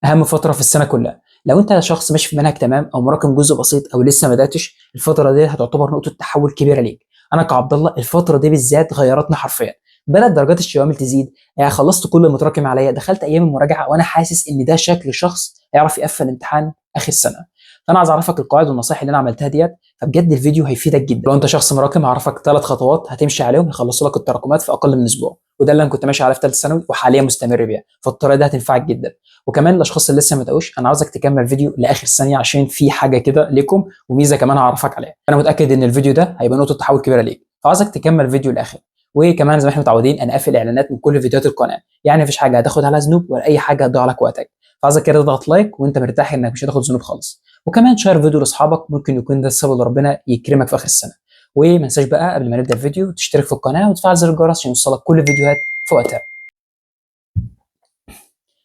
اهم فتره في السنه كلها. لو انت شخص ماشي في منهج تمام او مراكم جزء بسيط او لسه ما بداتش، الفتره دي هتعتبر نقطه تحول كبيره ليك. انا كعبد الله الفتره دي بالذات غيرتني حرفيا. بدات درجات الشوامل تزيد، يعني خلصت كل المتراكم عليا، دخلت ايام المراجعه وانا حاسس ان ده شكل شخص يعرف يقفل امتحان اخر السنه. فانا عايز اعرفك القواعد والنصائح اللي انا عملتها ديت، فبجد الفيديو هيفيدك جدا. لو انت شخص مراكم هعرفك 3 خطوات هتمشي عليهم يخلصوا لك التراكمات في اقل من اسبوع، وده اللي انا كنت ماشي عليه في ثالثه ثانوي وحاليا مستمر بيها، فالطريقه دي هتنفعك جدا. وكمان الاشخاص اللي لسه ما تقوش، انا عاوزك تكمل الفيديو لاخر ثانيه عشان في حاجه كده ليكم وميزه كمان هعرفك عليها. انا متاكد ان الفيديو ده هيبقى نقطه تحول كبيره ليك، فعاوزك تكمل الفيديو للاخر. وكمان زي ما احنا متعودين انا قافل اعلانات من كل فيديوهات القناه، يعني مفيش حاجه هتاخد عليها ذنوب ولا اي حاجه هتضيع لك وقتك. فعاوزك كده تضغط لايك وانت مرتاح انك مش هتاخد ذنوب خالص، وكمان شير فيديو لاصحابك، ممكن يكون ده السبب اللي ربنا يكرمك في اخر السنه. وما تنساش بقى قبل ما نبدا الفيديو تشترك في القناه وتفعل زر الجرس عشان يوصلك كل الفيديوهات في وقتها.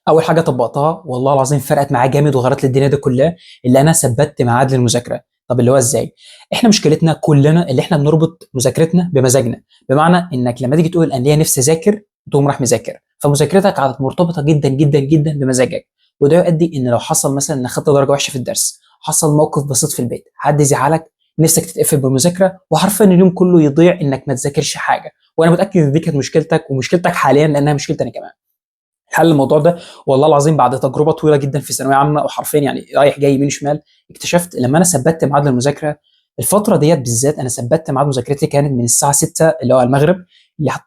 اول حاجه طبقتها والله العظيم فرقت معايا جامد وغيرت لي الدنيا دي كلها، اللي انا ثبتت ميعاد للمذاكره. طب اللي هو ازاي؟ احنا مشكلتنا كلنا اللي احنا بنربط مذاكرتنا بمزاجنا، بمعنى انك لما تيجي تقول انا ليا نفسي اذاكر تقوم راح مذاكر، فمذاكرتك عادت مرتبطه جدا جدا جدا بمزاجك. وده يؤدي ان لو حصل مثلا انك خدت درجه وحشه في الدرس، حصل موقف بسيط في البيت، حد يزعلك، نفسك تتقفل بالمذاكره وحرفيا اليوم كله يضيع انك ما تذاكرش حاجه. وانا متاكد ان دي كانت مشكلتك ومشكلتك حاليا لانها مشكلتي انا كمان. حل الموضوع ده والله العظيم بعد تجربه طويله جدا في ثانويه عامه، وحرفيا يعني رايح جاي يمين شمال، اكتشفت لما انا ثبتت ميعاد المذاكره. الفتره ديت بالذات انا ثبتت ميعاد مذاكرتي كانت من الساعه 6 اللي هو المغرب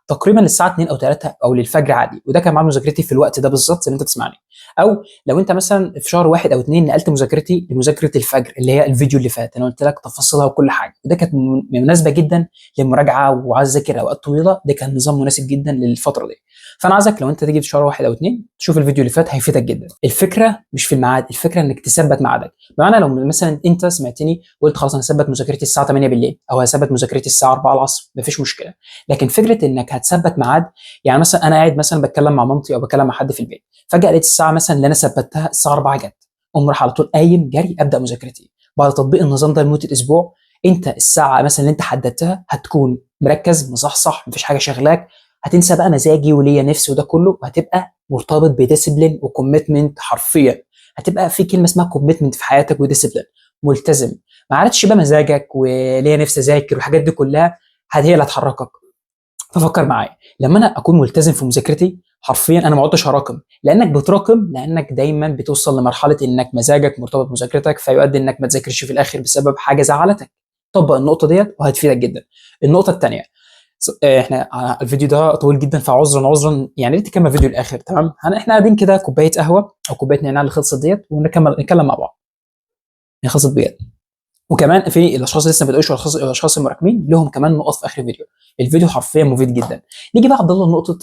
تقريبا للساعه 2 او 3 او للفجر عادي، وده كان ميعاد مذاكرتي في الوقت ده بالظبط زي ما انت تسمعني. او لو انت مثلا في شهر واحد او اتنين نقلت مذاكرتي لمذاكره الفجر اللي هي الفيديو اللي فات، انا قلت لك تفاصيلها وكل حاجه، وده كانت مناسبه جدا للمراجعه وعايز اذاكر اوقات طويله، ده كان نظام مناسب جدا للفتره دي. فانا عايزك لو انت تيجي في شهر واحد او اتنين تشوف الفيديو اللي فات هيفيدك جدا. الفكره مش في الميعاد، الفكره انك تثبت ميعادك. بمعنى لو مثلا انت سمعتني وقلت خلاص انا هثبت مذاكرتي الساعه 8 بالليل او هثبت مذاكرتي الساعه 4 العصر، مفيش مشكله. لكن فكره انك هتثبت ميعاد، يعني مثلا انا قاعد مثلا بتكلم مع مامتي او بتكلم مع حد في البيت، فجاه لقيت الساعه مثلا اللي انا ثبتها الساعه 4 جت، اقوم راح على طول قايم جري ابدا مذاكرتي. بعد تطبيق النظام ده لمده اسبوع، انت الساعه مثلا اللي انت حددتها هتكون مركز مصحصح، مفيش حاجه شغلاك، هتنسى بقى مزاجي وليا نفسي وده كله، وهتبقى مرتبط بديسيبلين وكوميتمنت حرفيا. هتبقى في كلمه اسمها كوميتمنت في حياتك وديسيبلين، ملتزم. ما عادتش بقى مزاجك وليا نفسي اذاكر والحاجات دي كلها هي اللي هتحركك. ففكر معايا، لما انا اكون ملتزم في مذاكرتي حرفيا انا ما عدتش هراكم، لانك بتراكم لانك دايما بتوصل لمرحله انك مزاجك مرتبط بمذاكرتك، فيؤدي انك ما تذاكرش في الاخر بسبب حاجه زعلتك. طبق النقطه ديت وهتفيدك جدا. النقطه الثانيه، احنا الفيديو ده طويل جدا فعذرا عذرا، يعني ريت تكمل الفيديو للاخر تمام. احنا قاعدين كده كوبايه قهوه او كوبايه نعناع اللي خلصت ديت ونكمل نتكلم مع بعض. هي خلصت بجد. وكمان في الاشخاص اللي لسه ما بدأوش والاشخاص المراكمين لهم كمان نقط في اخر الفيديو. الفيديو حرفيا مفيد جدا. نيجي بقى عبد الله لنقطه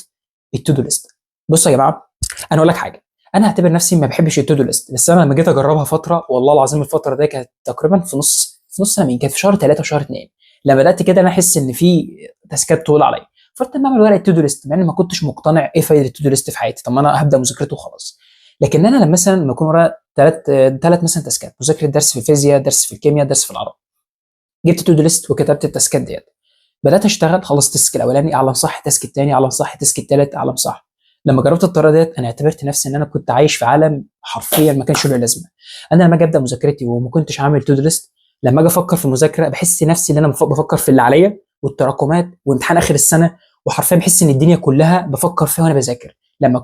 التو دو ليست. بصوا يا جماعه، انا اقول لك حاجه، انا هعتبر نفسي ما بحبش التو دو ليست، بس انا لما جيت اجربها فتره والله العظيم الفتره دي كانت تقريبا في نص سنه، كانت في شهر 3 وشهر 2. لما بدات كده انا احس ان في تاسكات طول عليا، فقلت اما اعمل ورقه تو دو ليست، مع اني ما كنتش مقتنع ايه فايده التو دو ليست في حياتي، طب ما انا هبدا مذاكرته وخلاص. لكن انا لما مثلا لما يكون ورايا ثلاث مثلا تاسكات، مذاكره درس في الفيزياء، درس في الكيمياء، درس في العربي، جبت تو دو ليست وكتبت التاسكات ديت، بدات اشتغل، خلصت التاسك الاولاني، اعلم صح التاسك الثاني، اعلم صح التاسك الثالث، اعلم صح. لما جربت الطريقه ديت انا اعتبرت نفسي ان انا كنت عايش في عالم حرفيا ما كانش له لازمه. انا لما اجي ابدا مذاكرتي وما كنتش عامل تو دو ليست، لما اجي افكر في المذاكره بحس نفسي ان انا بفكر في اللي عليا والتراكمات وامتحان اخر السنه، وحرفيا بحس ان الدنيا كلها بفكر فيها وانا بذاكر.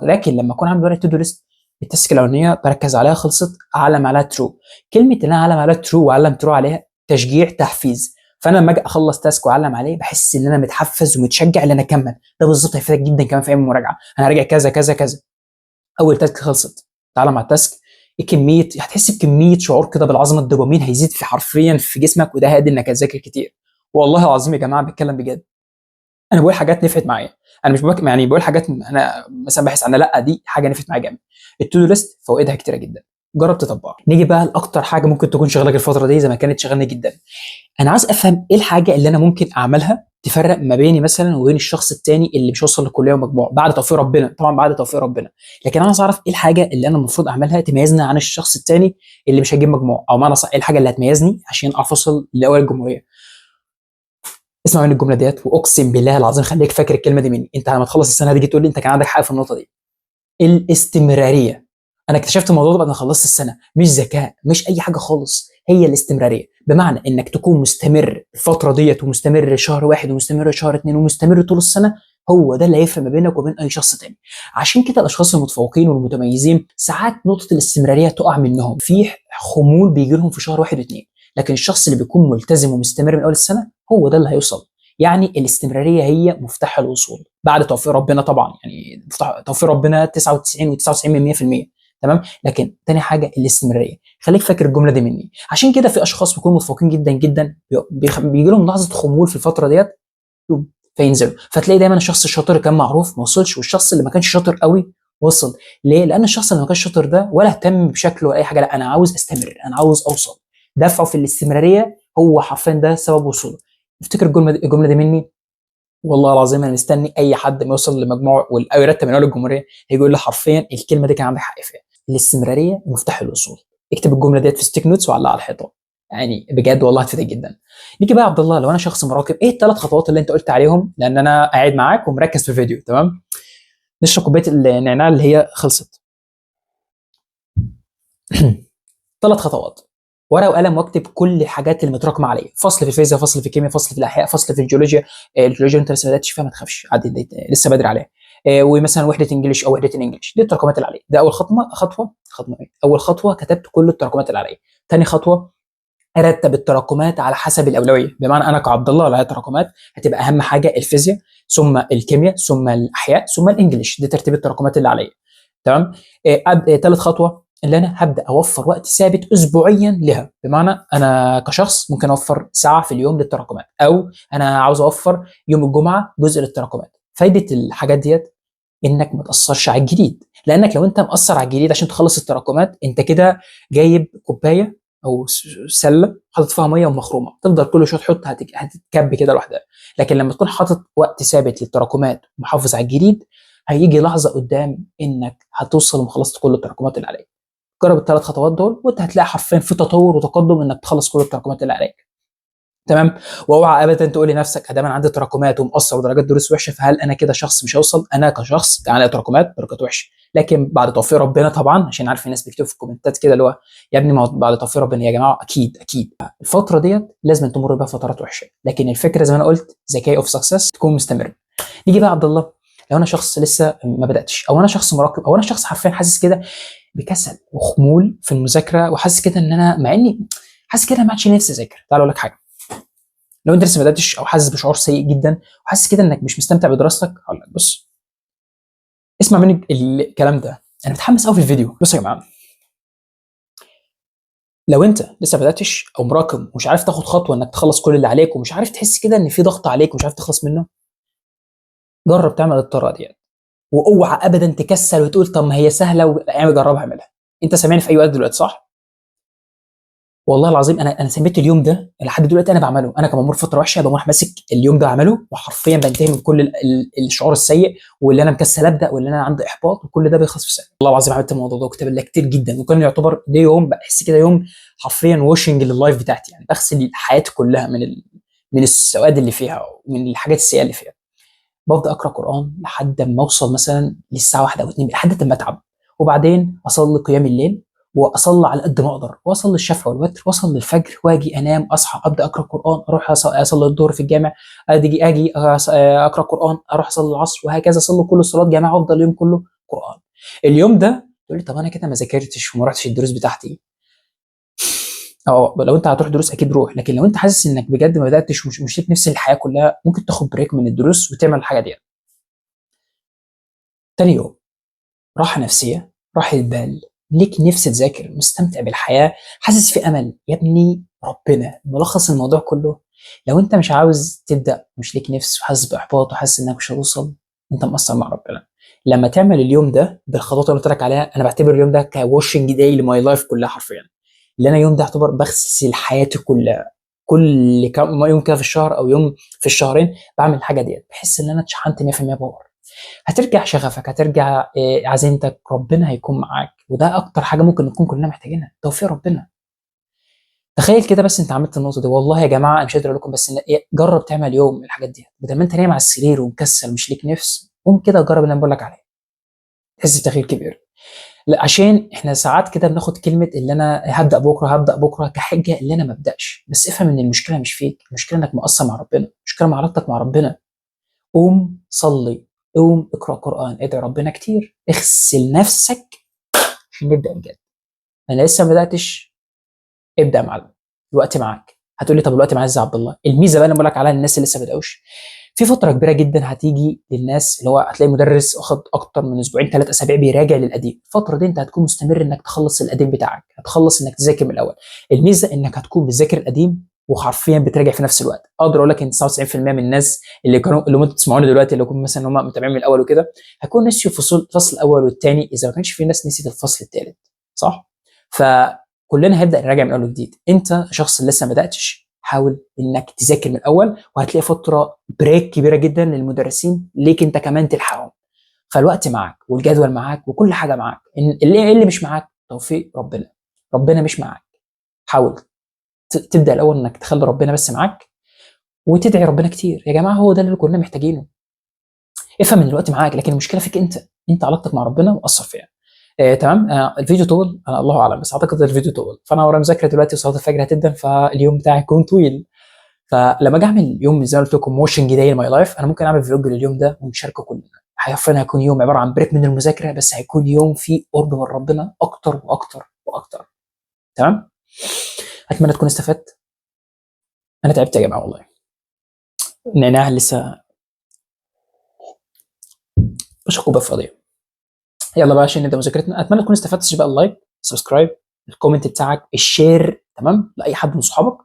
لكن لما اكون عامل ورقه تو دو ليست، التاسك الاولانيه بركز عليها خلصت، اعلم عليها ترو. كلمه ان انا اعلم عليها ترو واعلم ترو عليها تشجيع تحفيز. فانا لما اجي اخلص تاسك واعلم عليه بحس ان انا متحفز ومتشجع ان انا اكمل. ده بالظبط هيفيدك جدا كمان في ايام المراجعه، انا راجع كذا كذا كذا، اول تاسك خلصت، تعالى مع التاسك، ايه كميه، هتحس بكميه شعور كده بالعظمه، الدوبامين هيزيد في حرفيا في جسمك، وده هيؤدي انك هتذاكر كتير. والله العظيم يا جماعه بتكلم بجد، انا بقول حاجات نفعت معايا، انا مش يعني بقول حاجات انا مثلا بحس عنها، لا دي حاجه نفعت معايا جامد. التو دو ليست فوائدها كتيره جدا، جرب تطبقها. نيجي بقى لاكتر حاجه ممكن تكون شغلك الفتره دي زي ما كانت شغلاني جدا. انا عايز افهم ايه الحاجه اللي انا ممكن اعملها تفرق ما بيني مثلا وبين الشخص التاني اللي مش وصل للكليه ومجموع، بعد توفيق ربنا طبعا، بعد توفيق ربنا. لكن انا عايز اعرف ايه الحاجه اللي انا المفروض اعملها تميزني عن الشخص التاني اللي مش هيجيب مجموع، او معنى صح ايه الحاجه اللي هتميزني عشان اعرف اوصل لاول الجمهوريه. اسمع مني الجمله ديت واقسم بالله العظيم خليك فاكر الكلمه دي مني، انت لما تخلص السنه دي تيجي تقول لي انت كان عندك حق في النقطه دي. الاستمراريه. انا اكتشفت الموضوع ده بعد ما خلصت السنه، مش ذكاء، مش اي حاجه خالص، هي الاستمراريه. بمعنى انك تكون مستمر الفتره ديت، ومستمر شهر واحد، ومستمر شهر اتنين، ومستمر طول السنه، هو ده اللي هيفرق ما بينك وبين اي شخص تاني. عشان كده الاشخاص المتفوقين والمتميزين ساعات نقطه الاستمراريه تقع منهم، في خمول بيجي لهم في شهر واحد واتنين. لكن الشخص اللي بيكون ملتزم ومستمر من اول السنه هو ده اللي هيوصل. يعني الاستمراريه هي مفتاح الوصول بعد توفيق ربنا طبعا، يعني توفيق ربنا 99 و99% تمام. لكن تاني حاجه الاستمراريه، خليك فاكر الجمله دي مني. عشان كده في اشخاص بيكونوا متفوقين جدا جدا بيجي لهم لحظه خمول في الفتره ديت فينزلوا، فتلاقي دايما الشخص الشاطر كان معروف ما وصلش، والشخص اللي ما كانش شاطر قوي وصل. ليه؟ لان الشخص اللي ما كانش شاطر ده ولا اهتم بشكله ولا اي حاجه، لا انا عاوز استمر، انا عاوز اوصل. دفعه في الاستمراريه هو حرفيا ده سبب وصوله. افتكر الجمله دي مني. والله العظيم انا مستني اي حد ما يوصل لمجموع او يرتب من اول الجمهوريه هيجي يقول لي حرفيا الكلمه دي كان عندك حق فيها. الاستمراريه مفتاح الوصول. اكتب الجمله ديت في ستيك نوتس وعلقها على الحيطه، يعني بجد والله هتفيدك جدا. نيجي بقى يا عبد الله، لو انا شخص مراقب، ايه الثلاث خطوات اللي انت قلت عليهم؟ لان انا قاعد معاك ومركز في الفيديو، تمام. نشرب كوبايه النعناع اللي هي خلصت. ثلاث خطوات: ورقه وقلم واكتب كل الحاجات اللي متراكمه عليا، فصل في الفيزياء، فصل في الكيمياء، فصل في الاحياء، فصل في الجيولوجيا. الجيولوجيا انت لسه ما بداتش فيها، ما تخافش عادي، لسه بدري عليها. ومثلا وحده انجلش او وحده انجلش، دي التراكمات اللي عليا. ده اول خطوه ايه؟ اول خطوه كتبت كل التراكمات اللي عليا. ثاني خطوه ارتب التراكمات على حسب الاولويه، بمعنى انا كعبد الله على تراكمات هتبقى اهم حاجه الفيزياء، ثم الكيمياء، ثم الاحياء، ثم الانجليش. دي ترتيب التراكمات اللي عليا، تمام. ثالث خطوه اللي انا هبدا اوفر وقت ثابت اسبوعيا لها، بمعنى انا كشخص ممكن اوفر ساعه في اليوم للتراكمات، او انا عاوز اوفر يوم الجمعه جزء للتراكمات. فايده الحاجات ديت انك ما تاثرش على الجديد، لانك لو انت مأثر على الجديد عشان تخلص التراكمات، انت كده جايب كوبايه او سله حاطط فيها ميه ومخرومه، تفضل كل شويه تحط هتتكب كده لوحدها. لكن لما تكون حاطط وقت ثابت للتراكمات ومحافظ على الجديد، هيجي لحظه قدام انك هتوصل وخلصت كل التراكمات اللي عليك. جرب الثلاث خطوات دول وانت هتلاقي حرفيا في تطور وتقدم انك تخلص كل التراكمات اللي عليك، تمام. واوعى ابدا تقول لنفسك ادام انا عندي تراكمات ومقصر ودرجات دروس وحشه فهل انا كده شخص مش هوصل. انا كشخص كان عندي تراكمات درجات وحشه، لكن بعد توفيق ربنا طبعا، عشان عارف الناس بيكتبوا في الكومنتات كده اللي هو يا ابني ما هو بعد توفيق ربنا. يا جماعه اكيد اكيد الفتره ديت لازم تمر بها فترات وحشه، لكن الفكره زي ما انا قلت ذكاء اوف سكسس تكون مستمر. نيجي بقى عبد الله، لو انا شخص لسه ما بداتش، او انا شخص مراقب، او انا شخص حرفيا حاسس كده بكسل وخمول في المذاكره، وحاسس كده ان انا مع اني حاسس كده ما عادش نفسي اذاكر. تعال اقول لك حاجه، لو انت لسه ما بداتش او حاسس بشعور سيء جدا وحاسس كده انك مش مستمتع بدراستك، هقول لك بص، اسمع مني الكلام ده، انا متحمس قوي في الفيديو. بص يا جماعه، لو انت لسه ما بداتش او مراكم ومش عارف تاخد خطوه انك تخلص كل اللي عليك، ومش عارف تحس كده ان في ضغط عليك ومش عارف تخلص منه، جرب تعمل الطريقه دي. واوعى ابدا تكسل وتقول طب ما هي سهله وانا جربها اعملها. انت سامعني في اي وقت دلوقتي صح؟ والله العظيم انا سميت اليوم ده لحد دلوقتي انا بعمله. انا كمامور فتره وحشه بقوم رايح ماسك اليوم ده اعمله، وحرفيا بنتهي من كل الشعور السيء واللي انا مكسل ابدا واللي انا عندي احباط، وكل ده بيخلص في ثانيه. والله العظيم عملت الموضوع ده وكتب لك كتير جدا، وكان يعتبر ده يوم بحس كده يوم حرفيا واشنج لللايف بتاعتي، يعني بغسل حياتي كلها من السواد اللي فيها ومن الحاجات السيئه اللي فيها. بفضل اقرا قران لحد ما اوصل مثلا للساعه 1 او 2 لحد ما اتعب، وبعدين اصلي قيام الليل، واصلي على قد ما اقدر، واصلي الشفع والوتر، واصلي الفجر، واجي انام اصحى ابدا اقرا قران، اروح اصلي الظهر في الجامع، اجي اقرا قران، اروح اصلي العصر، وهكذا اصلي كل الصلاه جماعه وافضل اليوم كله قران. اليوم ده تقول لي طب انا كده ما ذاكرتش وما رحتش الدروس بتاعتي. اه لو انت هتروح دروس اكيد روح، لكن لو انت حاسس انك بجد ما بداتش ومشيت نفس الحياه كلها، ممكن تاخد بريك من الدروس وتعمل الحاجه دي. تاني يوم راحة نفسية، راحة بال، ليك نفس تذاكر، مستمتع بالحياة، حاسس في أمل يا ابني. ربنا ملخص الموضوع كله، لو أنت مش عاوز تبدأ، مش ليك نفس وحاسس بإحباط وحاسس إنك مش هتوصل، أنت مقصر مع ربنا. لما تعمل اليوم ده بالخطوات اللي قلت لك عليها، أنا بعتبر اليوم ده كواشنج داي لماي لايف كلها حرفيا، اللي أنا يوم ده اعتبر بغسل حياتي كلها. كل كم يوم كده في الشهر أو يوم في الشهرين بعمل الحاجة ديت، بحس إن أنا اتشحنت 100% باور. هترجع شغفك، هترجع عزيمتك، ربنا هيكون معاك، وده اكتر حاجه ممكن نكون كلنا محتاجينها، توفيق ربنا. تخيل كده بس انت عملت النقطه دي، والله يا جماعه انا مش قادر اقول لكم، بس جرب تعمل يوم الحاجات دي، بدل ما انت نايم على السرير ومكسل مش ليك نفس، قوم كده جرب اللي انا بقول لك عليه، تحس بتغيير كبير. لا، عشان احنا ساعات كده بناخد كلمه اللي انا هبدا بكره هبدا بكره كحجه اللي انا ما ابداش. بس افهم ان المشكله مش فيك، المشكله انك مقصر مع ربنا، المشكله مع علاقتك مع ربنا. قوم صلي، قوم اقرا قران، ادعي ربنا كتير، اغسل نفسك عشان نبدا بجد. انا لسه ما بداتش، ابدا يا معلم، الوقت معاك. هتقول لي طب الوقت معايا ازاي يا عبد الله؟ الميزه بقى اللي بقول لك عليها للناس اللي لسه ما بداوش، في فتره كبيره جدا هتيجي للناس اللي هو هتلاقي مدرس واخد اكتر من اسبوعين 3 اسابيع بيراجع للقديم. الفتره دي انت هتكون مستمر انك تخلص القديم بتاعك، هتخلص انك تذاكر من الاول. الميزه انك هتكون بتذاكر القديم وحرفيا بتراجع في نفس الوقت. اقدر اقول لك ان 99% من الناس اللي انتوا بتسمعوني دلوقتي، اللي يكون مثلا هم متابعين من الاول وكده، هيكون نسيوا الفصل الاول والثاني، اذا ما كانش في ناس نسيت الفصل الثالث، صح؟ فكلنا هيبدا نراجع من اول وجديد. انت شخص لسه ما بداتش، حاول انك تذاكر من الاول، وهتلاقي فتره بريك كبيره جدا للمدرسين ليك انت كمان تلحقهم. فالوقت معاك والجدول معاك وكل حاجه معاك. اللي مش معاك توفيق ربنا، ربنا مش معاك. حاول تبدا الاول انك تخلي ربنا بس معاك، وتدعي ربنا كتير. يا جماعه هو ده اللي كلنا محتاجينه. افهم ان الوقت معاك، لكن المشكله فيك انت، انت علاقتك مع ربنا مقصر فيها. تمام. الفيديو طول، الله اعلم، بس اعتقد الفيديو طول، فانا ورايا مذاكره دلوقتي وصلاه الفجر هتبدا، فاليوم بتاعي يكون طويل. فلما اجي اعمل يوم زي ما قلت لكم موشنج داي ماي لايف، انا ممكن اعمل فلوج لليوم ده ونشاركه كلنا. حرفيا هيكون يوم عباره عن بريك من المذاكره، بس هيكون يوم فيه قرب من ربنا اكتر واكتر واكتر. تمام. اتمنى تكون استفدت. انا تعبت يا جماعه والله، نعناع لسه مش كوبا فاضيه. يلا بقى عشان نبدا مذاكرتنا. اتمنى تكون استفدت. تشجع اللايك، سبسكرايب، الكومنت بتاعك، الشير، تمام، لاي حد من صحابك.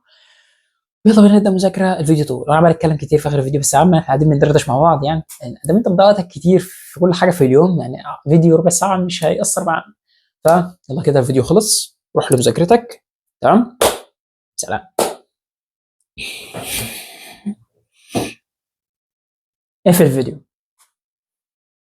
يلا بينا نبدا مذاكره. الفيديو طول، انا عمال اتكلم كتير في اخر الفيديو، بس يا عم احنا قاعدين بندردش مع بعض يعني. ده انت بتضيع وقتك كتير في كل حاجه في اليوم، يعني فيديو ربع ساعه مش هيأثر معانا. فيلا كده الفيديو خلص، روح لمذاكرتك. تمام، سلام. اقفل الفيديو.